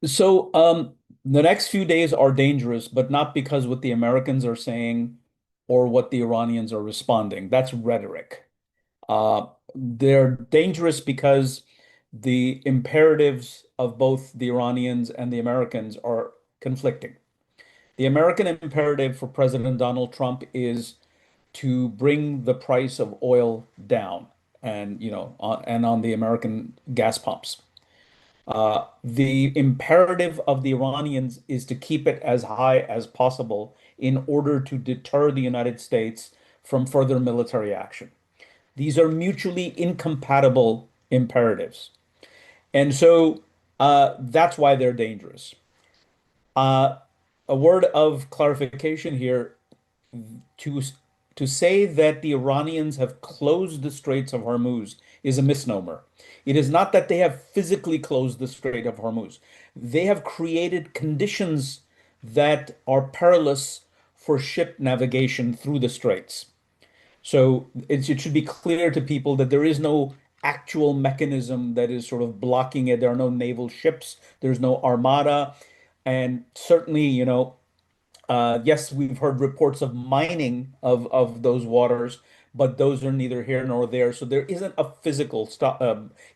So the next few days are dangerous, but not because what the Americans are saying or what the Iranians are responding. That's rhetoric. They're dangerous because the imperatives of both the Iranians and the Americans are conflicting. The American imperative for President Donald Trump is to bring the price of oil down and, and on the American gas pumps. The imperative of the Iranians is to keep it as high as possible in order to deter the United States from further military action. These are mutually incompatible imperatives. And so that's why they're dangerous. Uh, a word of clarification here to to say that the Iranians have closed the Straits of Hormuz is a misnomer. It is not that they have physically closed the Strait of Hormuz. They have created conditions that are perilous for ship navigation through the straits. So it should be clear to people that there is no actual mechanism that is sort of blocking it. There are no naval ships, there's no armada, and certainly, yes, we've heard reports of mining of those waters, but those are neither here nor there. So there isn't a physical stop.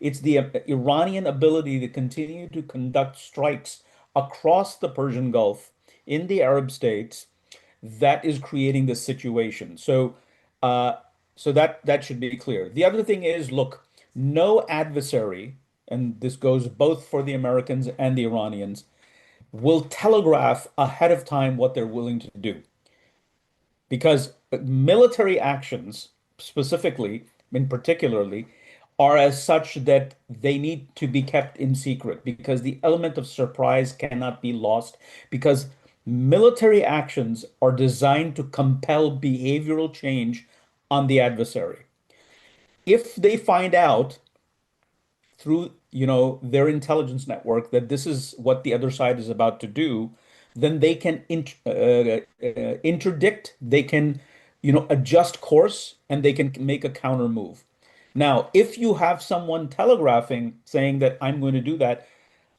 It's the Iranian ability to continue to conduct strikes across the Persian Gulf in the Arab states that is creating this situation. Uh, so that should be clear. The other thing is, look, no adversary, and this goes both for the Americans and the Iranians, will telegraph ahead of time what they're willing to do. Because military actions, specifically, and particularly, are as such that they need to be kept in secret because the element of surprise cannot be lost because military actions are designed to compel behavioral change on the adversary. If they find out through, their intelligence network that this is what the other side is about to do, then they can interdict, they can, adjust course, and they can make a counter move. Now, if you have someone telegraphing saying that I'm going to do that,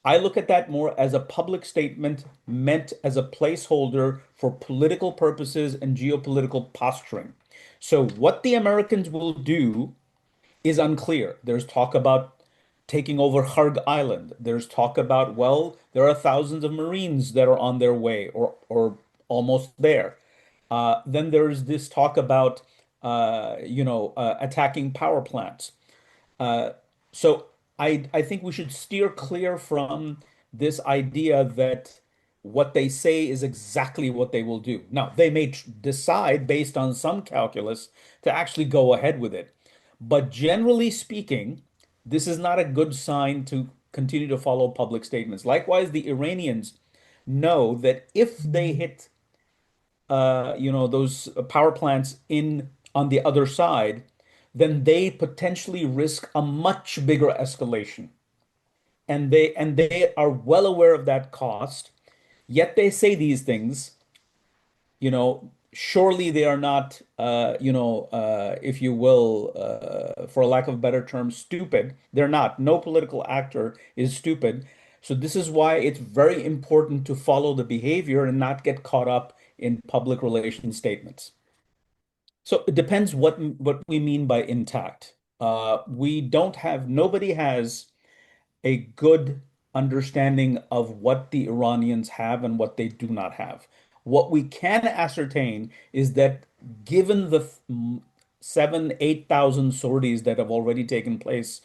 I look at that more as a public statement meant as a placeholder for political purposes and geopolitical posturing. So, what the Americans will do is unclear. There's talk about taking over Harg Island. There's talk about, well, there are thousands of Marines that are on their way or almost there. Then there's this talk about, attacking power plants. Uh, so I think we should steer clear from this idea that what they say is exactly what they will do. Now, they may decide based on some calculus to actually go ahead with it. But generally speaking, this is not a good sign to continue to follow public statements. Likewise, the Iranians know that if they hit those power plants in on the other side, then they potentially risk a much bigger escalation. And they are well aware of that cost, yet they say these things, surely they are not, if you will, for a lack of a better term, stupid. They're not. No political actor is stupid. So this is why it's very important to follow the behavior and not get caught up in public relations statements. So it depends what we mean by intact. We don't have, nobody has a good understanding of what the Iranians have and what they do not have. What we can ascertain is that given the 8,000 sorties that have already taken place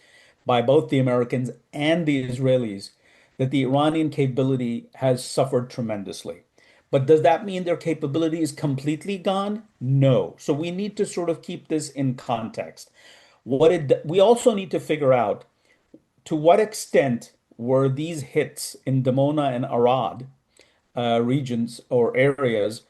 by both the Americans and the Israelis, that the Iranian capability has suffered tremendously. But does that mean their capability is completely gone? No. So we need to sort of keep this in context. We also need to figure out to what extent were these hits in Damona and Arad regions or areas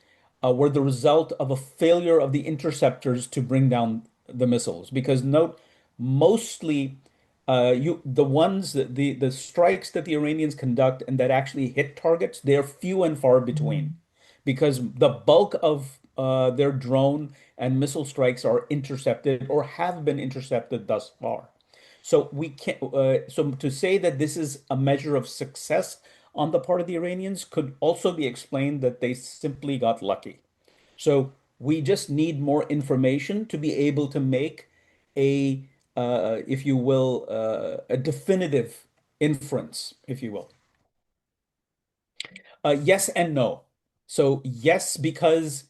were the result of a failure of the interceptors to bring down the missiles? Because note, mostly the ones the strikes that the Iranians conduct and that actually hit targets, they're few and far between, because the bulk of their drone and missile strikes are intercepted or have been intercepted thus far. So we can't. So to say that this is a measure of success on the part of the Iranians could also be explained that they simply got lucky. So we just need more information to be able to make a, if you will, a definitive inference, if you will. Yes and no. So yes, because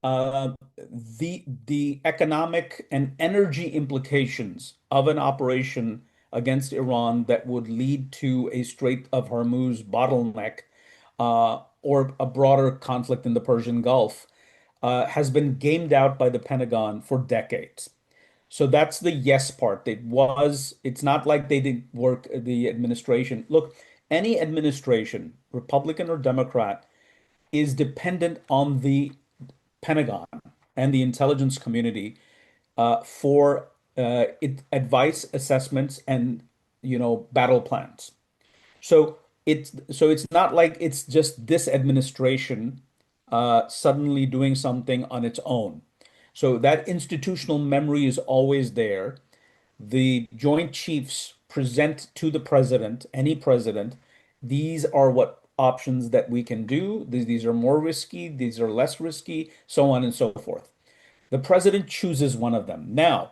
the economic and energy implications of an operation against Iran that would lead to a Strait of Hormuz bottleneck or a broader conflict in the Persian Gulf has been gamed out by the Pentagon for decades. So that's the yes part. It's not like they didn't work the administration. Look, any administration, Republican or Democrat, is dependent on the Pentagon and the intelligence community for advice, assessments, and battle plans. So it's not like it's just this administration suddenly doing something on its own. So that institutional memory is always there. The Joint Chiefs present to the president, any president, these are what options that we can do. These are more risky, these are less risky, so on and so forth. The president chooses one of them. Now,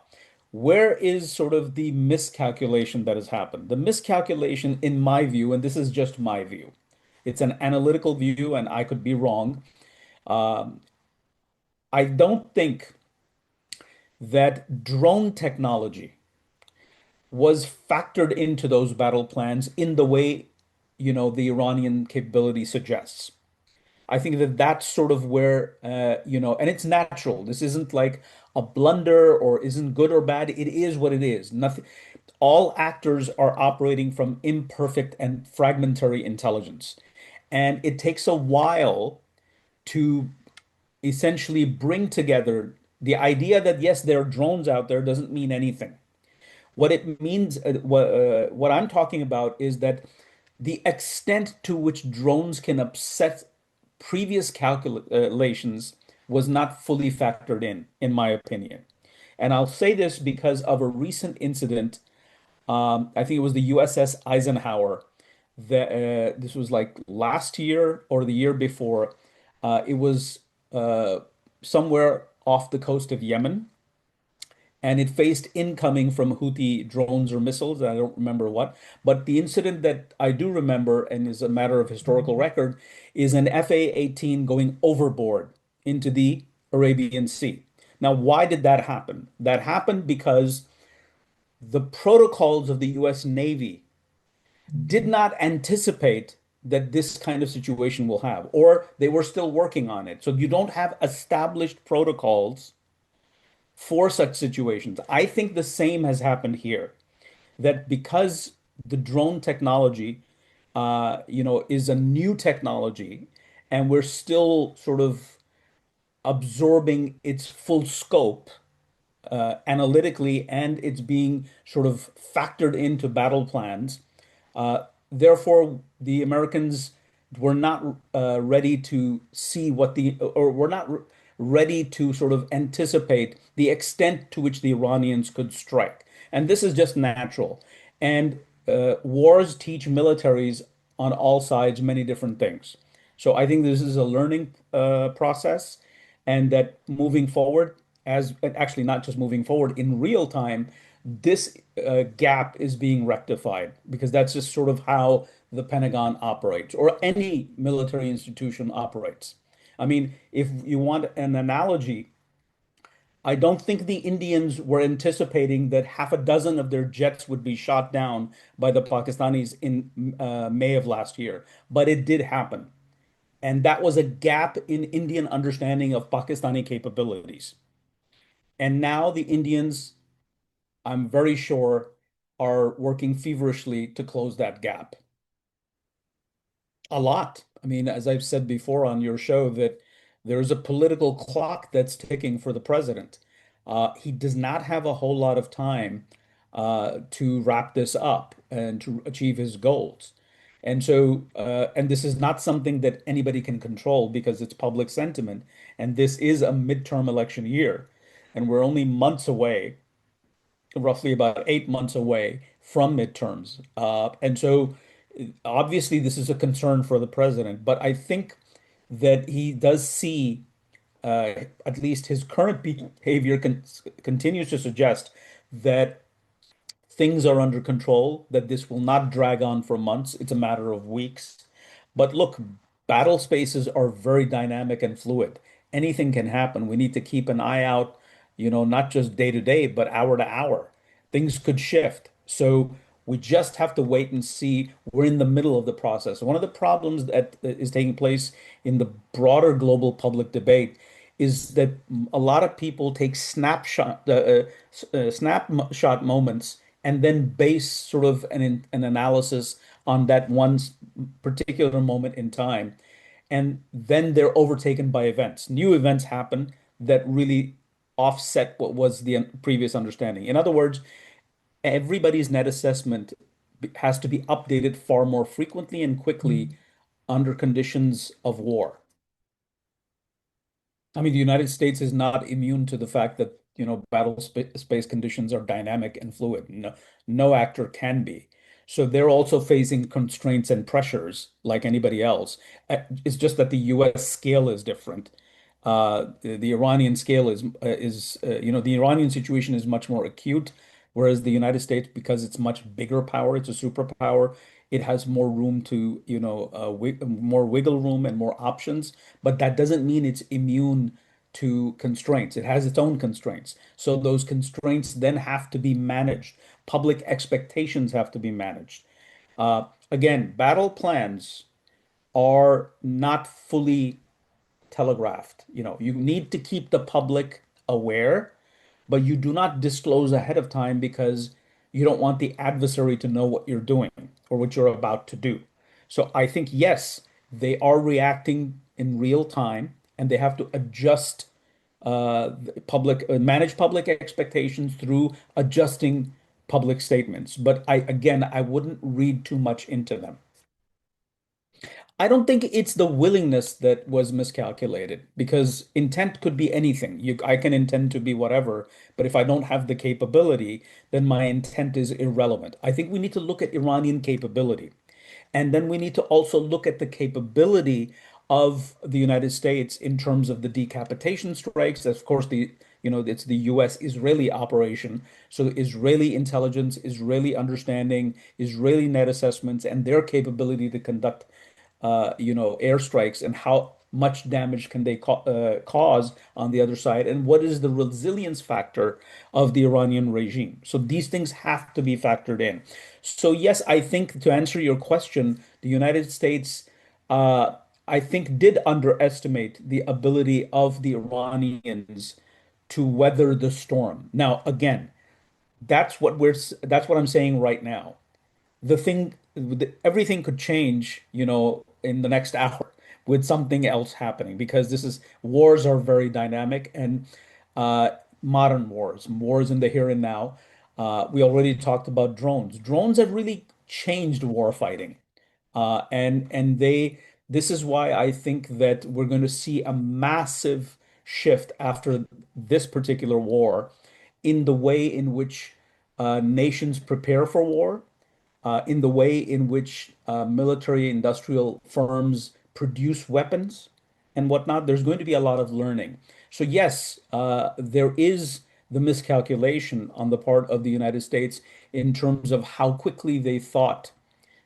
where is sort of the miscalculation that has happened? The miscalculation, in my view, and this is just my view, it's an analytical view, and I could be wrong. Um, I don't think that drone technology was factored into those battle plans in the way, the Iranian capability suggests. I think that that's sort of where, and it's natural. This isn't like a blunder or isn't good or bad. It is what it is. Nothing. All actors are operating from imperfect and fragmentary intelligence. And it takes a while to essentially bring together the idea that, yes, there are drones out there doesn't mean anything. What it means, what I'm talking about is that the extent to which drones can upset previous calculations was not fully factored in my opinion. And I'll say this because of a recent incident. I think it was the USS Eisenhower. This was like last year or the year before. It was somewhere off the coast of Yemen, and it faced incoming from Houthi drones or missiles. I don't remember what. But the incident that I do remember and is a matter of historical record is an FA-18 going overboard into the Arabian Sea. Now, why did that happen? That happened because the protocols of the US Navy did not anticipate that this kind of situation will have, or they were still working on it. So you don't have established protocols for such situations. I think the same has happened here, that because the drone technology, is a new technology, and we're still sort of absorbing its full scope analytically, and it's being sort of factored into battle plans. Therefore, the Americans were not ready to see or were not ready to sort of anticipate the extent to which the Iranians could strike. And this is just natural. And wars teach militaries on all sides many different things. So I think this is a learning process, and that moving forward, as actually not just moving forward in real time, this gap is being rectified because that's just sort of how the Pentagon operates or any military institution operates. I mean, if you want an analogy, I don't think the Indians were anticipating that half a dozen of their jets would be shot down by the Pakistanis in May of last year, but it did happen. And that was a gap in Indian understanding of Pakistani capabilities. And now the Indians, I'm very sure, are working feverishly to close that gap. A lot. I mean, as I've said before on your show, that there's a political clock that's ticking for the president. He does not have a whole lot of time to wrap this up and to achieve his goals. And this is not something that anybody can control because it's public sentiment. And this is a midterm election year. And we're only months away, roughly about 8 months away from midterms. And so Obviously, this is a concern for the president, but I think that he does see, at least his current behavior continues to suggest that things are under control, that this will not drag on for months. It's a matter of weeks. But look, battle spaces are very dynamic and fluid. Anything can happen. We need to keep an eye out, not just day to day, but hour to hour. Things could shift. So we just have to wait and see. We're in the middle of the process. One of the problems that is taking place in the broader global public debate is that a lot of people take snapshot moments and then base sort of an analysis on that one particular moment in time. And then they're overtaken by events. New events happen that really offset what was the previous understanding. In other words, everybody's net assessment has to be updated far more frequently and quickly under conditions of war. I mean, the United States is not immune to the fact that, battle space conditions are dynamic and fluid. No, no actor can be. So they're also facing constraints and pressures like anybody else. It's just that the US scale is different. The Iranian scale the Iranian situation is much more acute, whereas the United States, because it's much bigger power, it's a superpower, it has more room to, more wiggle room and more options. But that doesn't mean it's immune to constraints. It has its own constraints. So those constraints then have to be managed. Public expectations have to be managed. Again, battle plans are not fully telegraphed. You need to keep the public aware, but you do not disclose ahead of time because you don't want the adversary to know what you're doing or what you're about to do. So I think, yes, they are reacting in real time and they have to adjust manage public expectations through adjusting public statements. But I wouldn't read too much into them. I don't think it's the willingness that was miscalculated because intent could be anything. I can intend to be whatever, but if I don't have the capability, then my intent is irrelevant. I think we need to look at Iranian capability. And then we need to also look at the capability of the United States in terms of the decapitation strikes. Of course, it's the US Israeli operation. So Israeli intelligence, Israeli understanding, Israeli net assessments, and their capability to conduct airstrikes and how much damage can they cause on the other side, and what is the resilience factor of the Iranian regime. So these things have to be factored in. So yes, I think to answer your question, the United States, I think, did underestimate the ability of the Iranians to weather the storm. Now, again, that's what I'm saying right now. Everything could change, in the next hour with something else happening because this is wars are very dynamic and uh, modern wars in the here and now. We already talked about drones. Drones have really changed war fighting. And this is why I think that we're going to see a massive shift after this particular war in the way in which nations prepare for war, in the way in which military industrial firms produce weapons and whatnot. There's going to be a lot of learning. So, yes, there is the miscalculation on the part of the United States in terms of how quickly they thought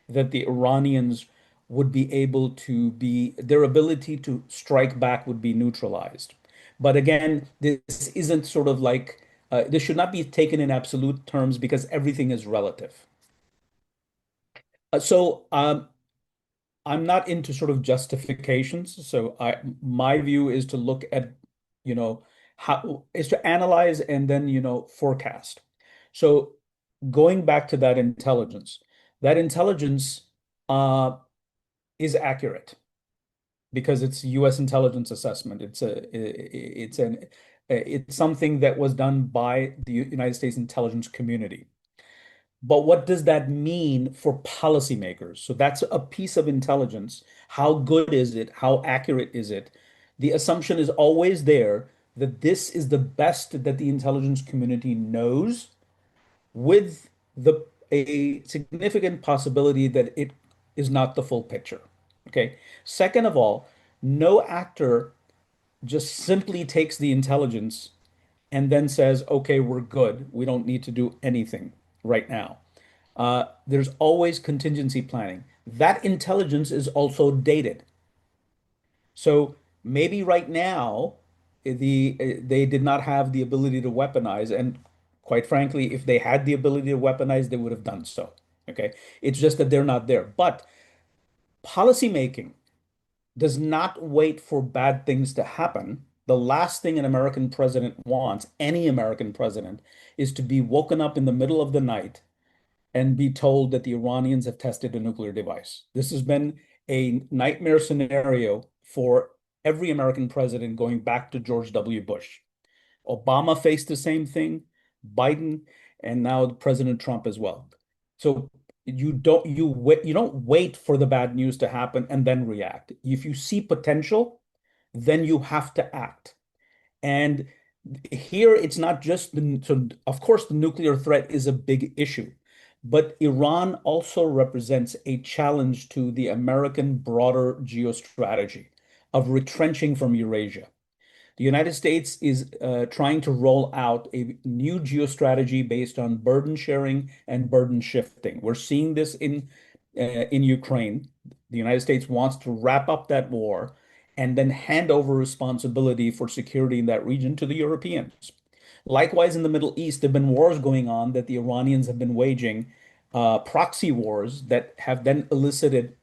that the Iranians would be able to their ability to strike back would be neutralized. But again, this isn't sort of like, this should not be taken in absolute terms because everything is relative. So I'm not into sort of justifications. So my view is to look at, how is to analyze and then, forecast. So going back to that intelligence uh, is accurate because it's U.S. intelligence assessment. It's something that was done by the United States intelligence community. But what does that mean for policymakers? So that's a piece of intelligence. How good is it? How accurate is it? The assumption is always there that this is the best that the intelligence community knows, with the a significant possibility that it is not the full picture. Okay. Second of all, no actor just simply takes the intelligence and then says, okay, we're good. We don't need to do anything right now. There's always contingency planning. That intelligence is also dated. So maybe right now they did not have the ability to weaponize, and quite frankly, if they had the ability to weaponize, they would have done so. Okay, it's just that they're not there. But policymaking does not wait for bad things to happen. The last thing an American president wants, any American president, is to be woken up in the middle of the night and be told that the Iranians have tested a nuclear device. This has been a nightmare scenario for every American president going back to George W. Bush. Obama faced the same thing, Biden, and now President Trump as well. So you don't wait for the bad news to happen and then react. If you see potential, then you have to act. And here it's not just so of course the nuclear threat is a big issue, but Iran also represents a challenge to the American broader geostrategy of retrenching from Eurasia. The United States is trying to roll out a new geostrategy based on burden sharing and burden shifting. We're seeing this in Ukraine. The United States wants to wrap up that war and then hand over responsibility for security in that region to the Europeans. Likewise, in the Middle East, there have been wars going on that the Iranians have been waging, proxy wars that have then elicited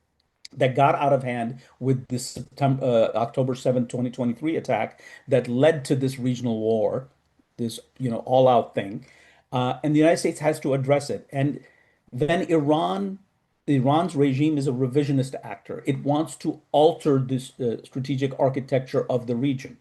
that got out of hand with this October 7th, 2023 attack that led to this regional war, this, all-out thing. And the United States has to address it. And then Iran's regime is a revisionist actor. It wants to alter this strategic architecture of the region.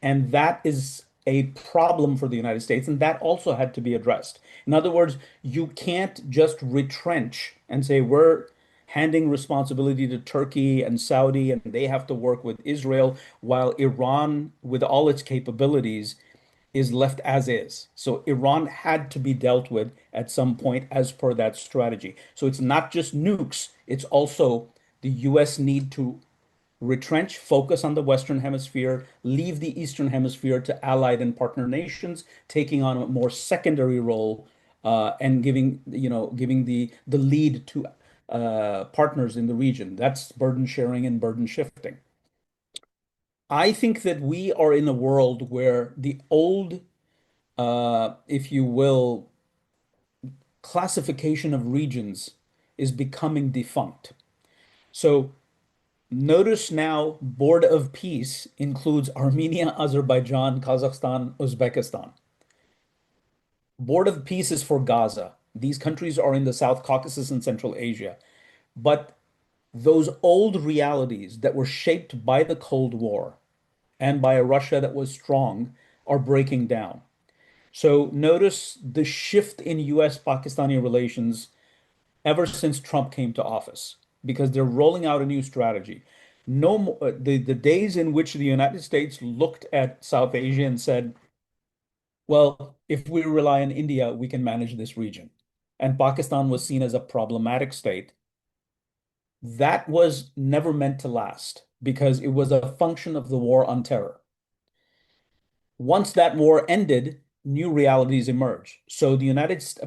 And that is a problem for the United States, and that also had to be addressed. In other words, you can't just retrench and say we're handing responsibility to Turkey and Saudi, and they have to work with Israel, while Iran, with all its capabilities, is left as is. So Iran had to be dealt with at some point as per that strategy. So it's not just nukes, it's also the US need to retrench, focus on the Western Hemisphere, leave the Eastern Hemisphere to allied and partner nations, taking on a more secondary role and giving the lead to partners in the region. That's burden sharing and burden shifting. I think that we are in a world where the old, if you will, classification of regions is becoming defunct. So notice now, Board of Peace includes Armenia, Azerbaijan, Kazakhstan, Uzbekistan. Board of Peace is for Gaza. These countries are in the South Caucasus and Central Asia. But those old realities that were shaped by the Cold War and by a Russia that was strong are breaking down. So notice the shift in US-Pakistani relations ever since Trump came to office, because they're rolling out a new strategy. No more, the days in which the United States looked at South Asia and said, well, if we rely on India, we can manage this region. And Pakistan was seen as a problematic state. That was never meant to last because it was a function of the war on terror. Once that war ended, new realities emerged. So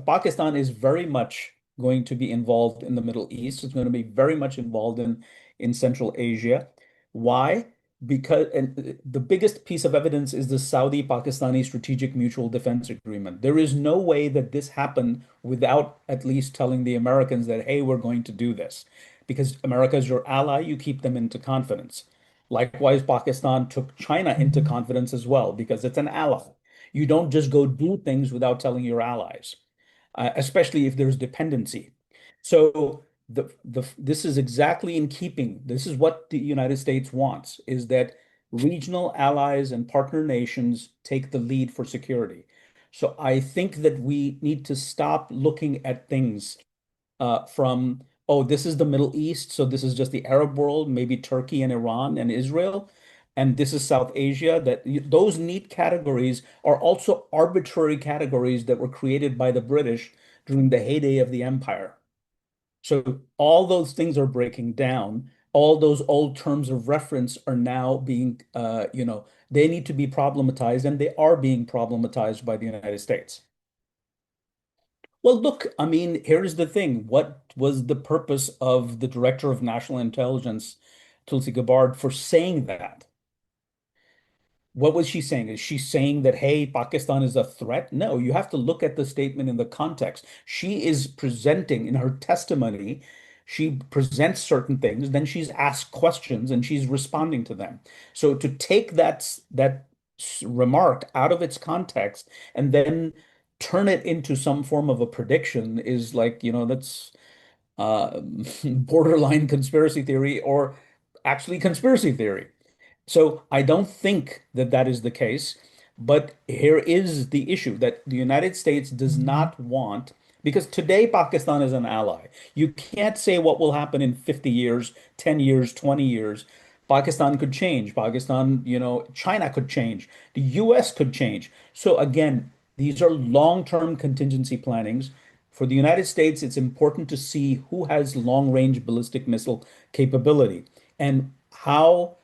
Pakistan is very much going to be involved in the Middle East. It's going to be very much involved in Central Asia. Why? Because the biggest piece of evidence is the Saudi-Pakistani Strategic Mutual Defense Agreement. There is no way that this happened without at least telling the Americans that, hey, we're going to do this. Because America is your ally, you keep them into confidence. Likewise, Pakistan took China into confidence as well because it's an ally. You don't just go do things without telling your allies, especially if there's dependency. So this is exactly in keeping. This is what the United States wants, is that regional allies and partner nations take the lead for security. So I think that we need to stop looking at things from, oh, this is the Middle East, so this is just the Arab world, maybe Turkey and Iran and Israel, and this is South Asia. That those neat categories are also arbitrary categories that were created by the British during the heyday of the empire. So all those things are breaking down. All those old terms of reference are now being, they need to be problematized, and they are being problematized by the United States. Well, look, I mean, here's the thing. What was the purpose of the Director of National Intelligence, Tulsi Gabbard, for saying that? What was she saying? Is she saying that, hey, Pakistan is a threat? No, you have to look at the statement in the context. She is presenting in her testimony, she presents certain things, then she's asked questions and she's responding to them. So to take that remark out of its context and then turn it into some form of a prediction is like, that's uh, borderline conspiracy theory or actually conspiracy theory. So I don't think that that is the case. But here is the issue that the United States does not want, because today Pakistan is an ally. You can't say what will happen in 50 years, 10 years, 20 years. Pakistan could change. Pakistan, China could change. The US could change. So again, these are long-term contingency plannings. For the United States, it's important to see who has long-range ballistic missile capability and how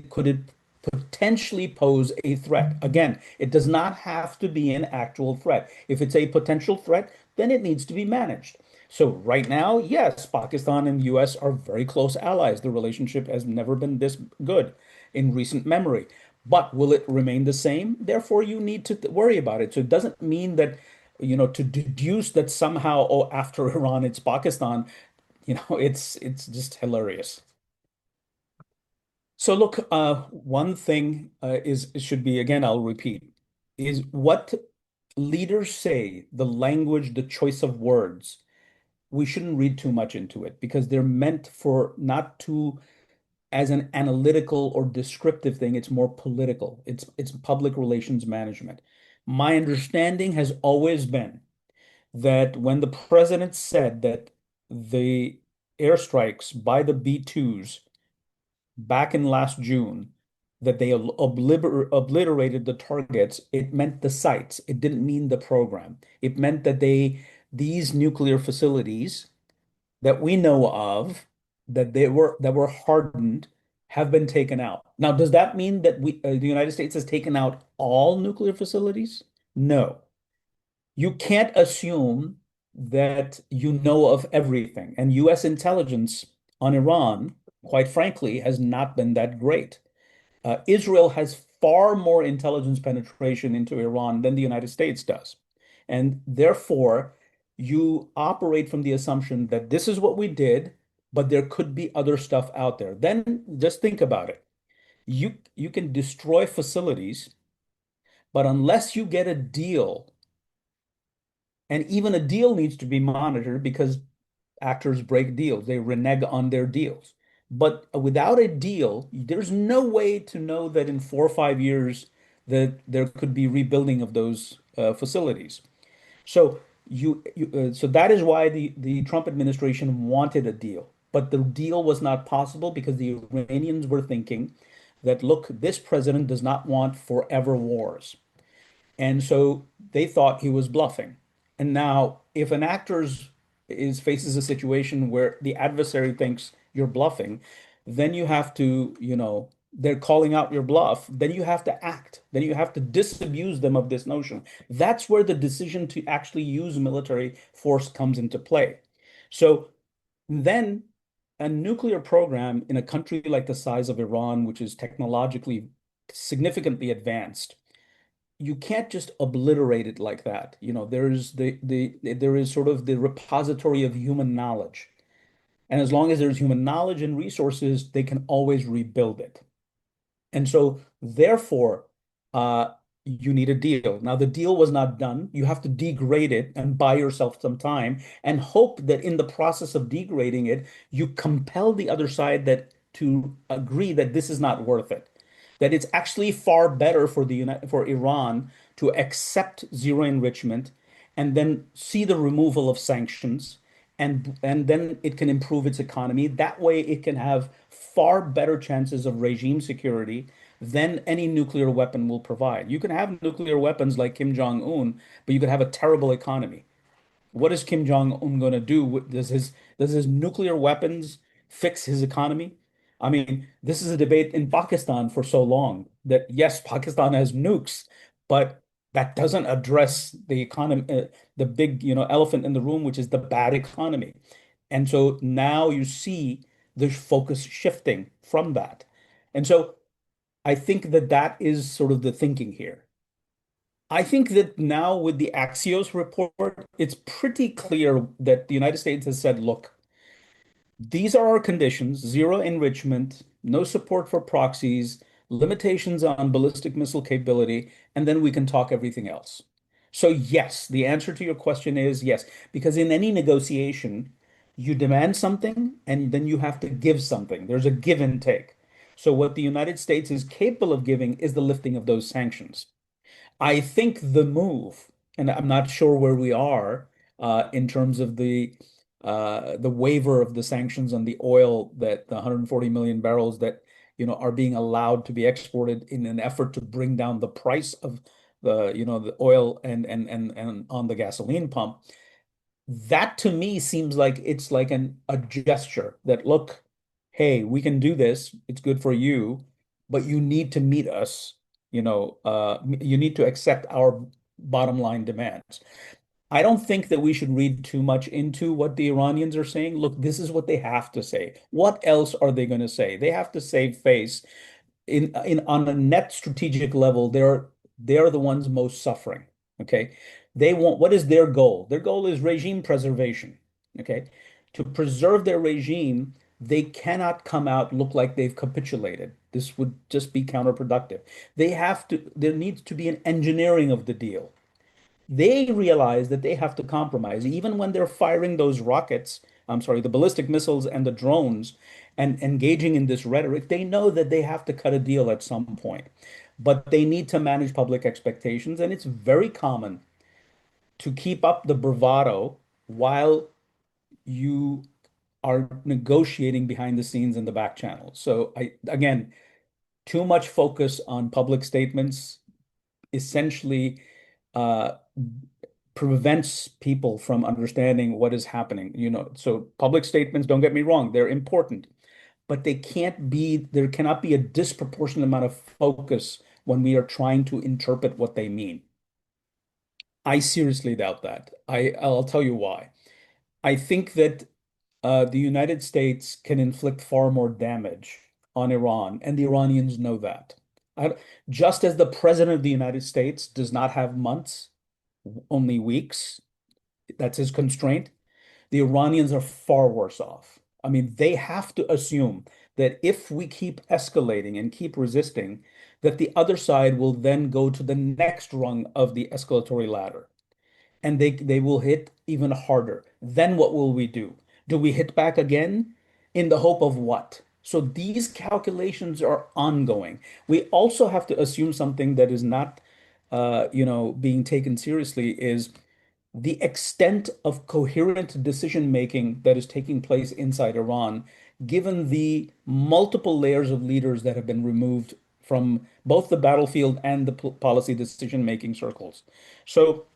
could it potentially pose a threat. Again, it does not have to be an actual threat. If it's a potential threat, then it needs to be managed. So right now, yes, Pakistan and the US are very close allies. The relationship has never been this good in recent memory. But will it remain the same? Therefore, you need to worry about it. So it doesn't mean that, to deduce that somehow, oh, after Iran, it's Pakistan, it's just hilarious. So look, one thing is should be, again, I'll repeat, is what leaders say, the language, the choice of words. We shouldn't read too much into it because they're meant for not to as an analytical or descriptive thing. It's more political. It's public relations management. My understanding has always been that when the president said that the airstrikes by the B-2s back in last June, that they obliterated the targets, it meant the sites. It didn't mean the program. It meant that these nuclear facilities that we know of, that were hardened, have been taken out. Now, does that mean that the United States has taken out all nuclear facilities? No. You can't assume that you know of everything. And US intelligence on Iran, quite frankly, has not been that great. Israel has far more intelligence penetration into Iran than the United States does. And therefore, you operate from the assumption that this is what we did, but there could be other stuff out there. Then just think about it. You can destroy facilities, but unless you get a deal, and even a deal needs to be monitored because actors break deals, they renege on their deals. But without a deal, there's no way to know that in 4 or 5 years that there could be rebuilding of those facilities. So so that is why the Trump administration wanted a deal, but the deal was not possible because the Iranians were thinking that, look, this president does not want forever wars. And so they thought he was bluffing. And now, if an actor faces a situation where the adversary thinks you're bluffing, then you have to, they're calling out your bluff, then you have to act. Then you have to disabuse them of this notion. That's where the decision to actually use military force comes into play. So then a nuclear program in a country like the size of Iran, which is technologically significantly advanced, you can't just obliterate it like that. There is sort of the repository of human knowledge. And as long as there's human knowledge and resources, they can always rebuild it. And so, therefore, uh, you need a deal. Now, the deal was not done. You have to degrade it and buy yourself some time and hope that in the process of degrading it, you compel the other side to agree that this is not worth it. That it's actually far better for Iran to accept zero enrichment and then see the removal of sanctions, and then it can improve its economy. That way, it can have far better chances of regime security than any nuclear weapon will provide. You can have nuclear weapons like Kim Jong-un, but you could have a terrible economy. What is Kim Jong-un going to do? Does his nuclear weapons fix his economy? I mean, this is a debate in Pakistan for so long that yes, Pakistan has nukes, but that doesn't address the economy, the big, elephant in the room, which is the bad economy. And so now you see the focus shifting from that. And so I think that that is sort of the thinking here. I think that now with the Axios report, it's pretty clear that the United States has said, look, these are our conditions, zero enrichment, no support for proxies, limitations on ballistic missile capability, and then we can talk everything else. So, yes, the answer to your question is yes, because in any negotiation, you demand something and then you have to give something. There's a give and take. So, what the United States is capable of giving is the lifting of those sanctions. I think the move, and I'm not sure where we are in terms of the waiver of the sanctions on the oil, that the 140 million barrels that are being allowed to be exported in an effort to bring down the price of the oil and on the gasoline pump. That to me seems like it's like a gesture that, look, hey, we can do this. It's good for you, but you need to meet us. You need to accept our bottom line demands. I don't think that we should read too much into what the Iranians are saying. Look, this is what they have to say. What else are they going to say? They have to save face in on a net strategic level. They're the ones most suffering. Okay. They want, what is their goal? Their goal is regime preservation. Okay. To preserve their regime, they cannot come out look like they've capitulated. This would just be counterproductive. There needs to be an engineering of the deal. They realize that they have to compromise, even when they're firing those rockets, I'm sorry, the ballistic missiles and the drones, and engaging in this rhetoric. They know that they have to cut a deal at some point, but they need to manage public expectations. And it's very common to keep up the bravado while you are negotiating behind the scenes in the back channel. So again, too much focus on public statements essentially uh, prevents people from understanding what is happening. So public statements, don't get me wrong, they're important, but there cannot be a disproportionate amount of focus when we are trying to interpret what they mean. I seriously doubt that. I'll tell you why. I think that the United States can inflict far more damage on Iran, and the Iranians know that. I, just as the president of the United States does not have months, only weeks, that's his constraint. The Iranians are far worse off. I mean, they have to assume that if we keep escalating and keep resisting, that the other side will then go to the next rung of the escalatory ladder and they will hit even harder. Then what will we do? Do we hit back again in the hope of what? So these calculations are ongoing. We also have to assume something that is not, being taken seriously is the extent of coherent decision making that is taking place inside Iran, given the multiple layers of leaders that have been removed from both the battlefield and the policy decision making circles. So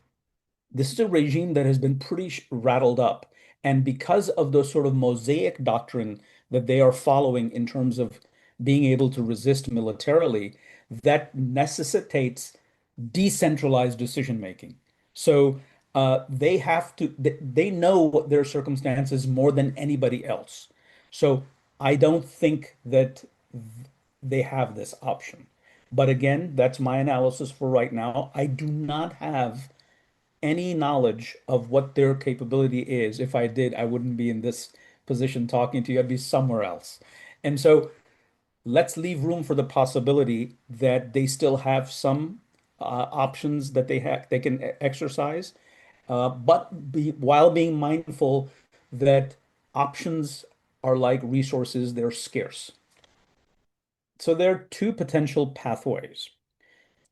this is a regime that has been pretty rattled up. And because of the sort of mosaic doctrine that they are following in terms of being able to resist militarily, that necessitates decentralized decision making. So they know what their circumstances more than anybody else. So I don't think that they have this option. But again, that's my analysis for right now. I do not have any knowledge of what their capability is. If I did, I wouldn't be in this position talking to you. I'd be somewhere else. And so let's leave room for the possibility that they still have some options that they can exercise, but while being mindful that options are like resources, they're scarce. So there are two potential pathways.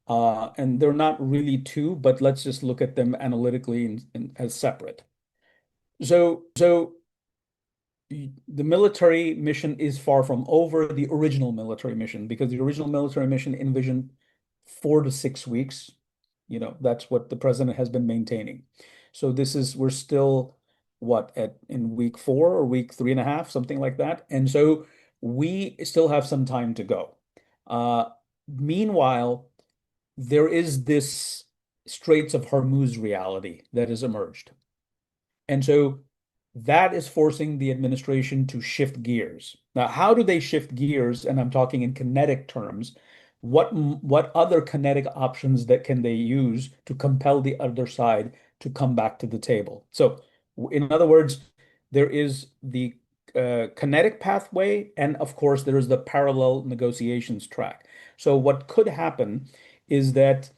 And they're not really two, but let's just look at them analytically as separate. So the military mission is far from over, the original military mission, because the original military mission envisioned 4 to 6 weeks. That's what the president has been maintaining. So we're still what at in week 4 or week three and a half, something like that. And so we still have some time to go. Uh, Meanwhile, there is this Straits of Hormuz reality that has emerged. And so that is forcing the administration to shift gears. Now, how do they shift gears? And I'm talking in kinetic terms. What other kinetic options that can they use to compel the other side to come back to the table? So, in other words, there is the kinetic pathway, and of course, there is the parallel negotiations track. So, what could happen is that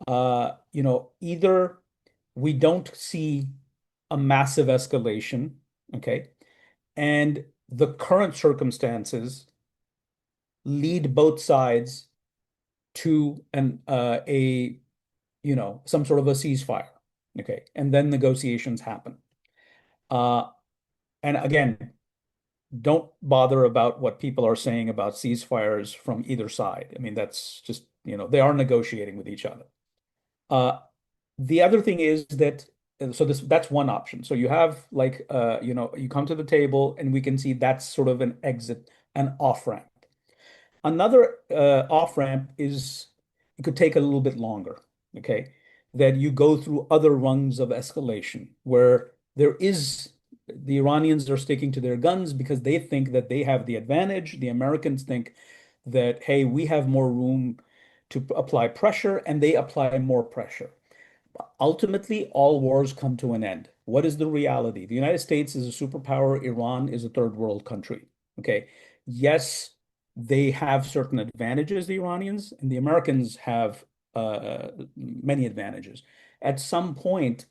either we don't see a massive escalation, okay, and the current circumstances lead both sides to some sort of a ceasefire, okay, and then negotiations happen. Uh, and again, don't bother about what people are saying about ceasefires from either side. I mean, that's just, they are negotiating with each other. Uh, The other thing is that so that's one option. So you have like you come to the table and we can see that's sort of an exit, an off ramp. Another off ramp is it could take a little bit longer, okay? That you go through other rungs of escalation where the Iranians are sticking to their guns because they think that they have the advantage. The Americans think that, hey, we have more room to apply pressure, and they apply more pressure. Ultimately, all wars come to an end. What is the reality? The United States is a superpower. Iran is a third world country. Okay. Yes, they have certain advantages, the Iranians, and the Americans have many advantages. At some point,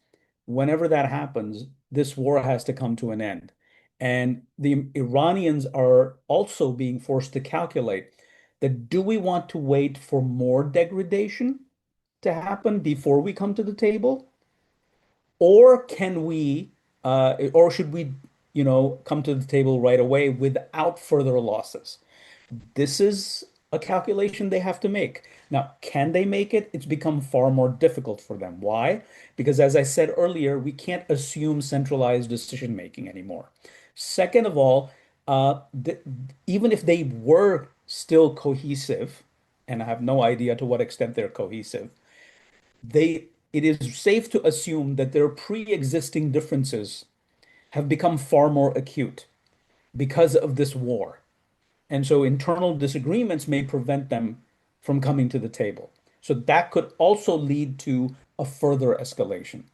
whenever that happens, this war has to come to an end. And the Iranians are also being forced to calculate that do we want to wait for more degradation to happen before we come to the table? Or or should we, come to the table right away without further losses? This is a calculation they have to make. Now, can they make it? It's become far more difficult for them. Why? Because as I said earlier, we can't assume centralized decision making anymore. Second of all, th even if they were still cohesive, and I have no idea to what extent they're cohesive, it is safe to assume that their pre-existing differences have become far more acute because of this war. And so internal disagreements may prevent them from coming to the table. So that could also lead to a further escalation.